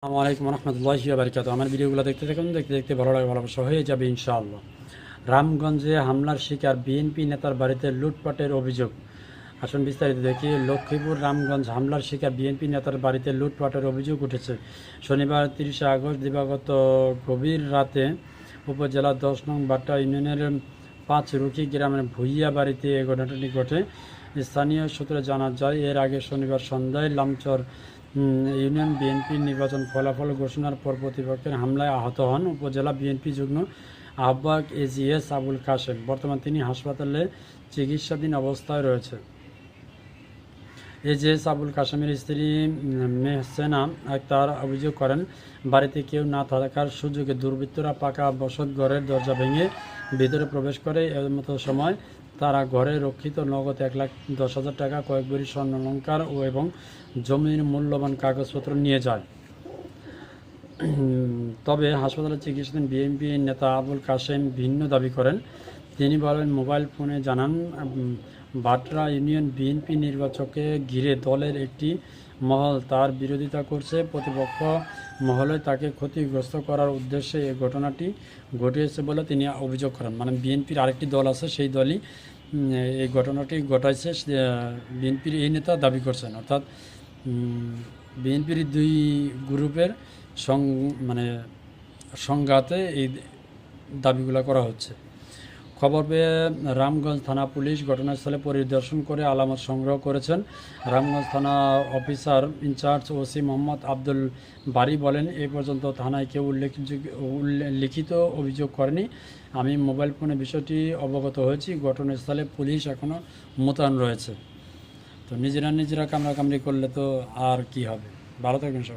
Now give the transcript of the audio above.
আসসালামু আলাইকুম রহমতুল্লাহি ওয়া বারাকাতুহু। আমার ভিডিওগুলো দেখতে থাকুন, দেখতে দেখতে ভালো লাগে, ভালোবাসা হয়ে যাবে ইনশাআল্লাহ। রামগঞ্জে হামলার শিকার বিএনপি নেতার বাড়িতে লুটপাটের অভিযোগ। আসুন বিস্তারিত দেখি। লক্ষ্মীপুর রামগঞ্জ হামলার শিকার বিএনপি নেতার বাড়িতে লুটপাটের অভিযোগ উঠেছে। শনিবার 30 আগস্ট দিবাগত গভীর রাতে উপজেলার 10 নং বাট্টা ইউনিয়নের 5 রুখি গ্রামের ভুইয়া বাড়িতে এ ঘটনাটি ঘটে। স্থানীয় সূত্রে জানা যায়, এর আগে শনিবার সন্ধ্যায় লামচর ইউনিয়ন বিএনপির নির্বাচন ফলাফল ঘোষণার পর প্রতিপক্ষের হামলায় আহত হন উপজেলা বিএনপি যুগ্ম আহ্বায়ক এজিএস আবুল কাশেম। বর্তমানে তিনি হাসপাতালে চিকিৎসাধীন অবস্থায় রয়েছে। এজিএস আবুল কাশেমের স্ত্রী মেহসেনা আক্তার অভিযোগ করেন, বাড়িতে কেউ না থাকার সুযোগে দুর্বৃত্তরা পাকা বসত ঘরের দরজা ভেঙে ভিতরে প্রবেশ করে। এমতো সময় তারা ঘরে রক্ষিত নগদ 1,10,000 টাকা, কয়েক ভরি স্বর্ণালংকার এবং জমির মূল্যবান কাগজপত্র নিয়ে যায়। তবে হাসপাতালে চিকিৎসাধীন বিএনপি নেতা আবুল কাশেম ভিন্ন দাবি করেন। তিনি বলেন, মোবাইল ফোনে জানান, বাটরা ইউনিয়ন বিএনপি নির্বাচনকে ঘিরে দলের একটি মহল তার বিরোধিতা করছে। প্রতিপক্ষ মহলে তাকে ক্ষতিগ্রস্ত করার উদ্দেশ্যে এই ঘটনাটি ঘটিয়েছে বলে তিনি অভিযোগ করেন। মানে বিএনপির আরেকটি দল আছে, সেই দলই এই ঘটনাটি ঘটাইছে, বিএনপির এই নেতা দাবি করছেন। অর্থাৎ বিএনপির দুই গ্রুপের মানে সংঘাতে এই দাবিগুলো করা হচ্ছে। খবর পেয়ে রামগঞ্জ থানা পুলিশ ঘটনাস্থলে পরিদর্শন করে আলামত সংগ্রহ করেছেন। রামগঞ্জ থানা officer in charge OC Mohammad Abdul Bari বলেন, এ পর্যন্ত থানায় কেউ লিখিত অভিযোগ করেনি। আমি মোবাইল ফোনে বিষয়টি অবগত হয়েছি। ঘটনাস্থলে পুলিশ এখনও মোতায়েন রয়েছে। তো নিজেরা কামড়াকামড়ি করলে তো আর কি হবে। ভালো থাকবেন সবাই।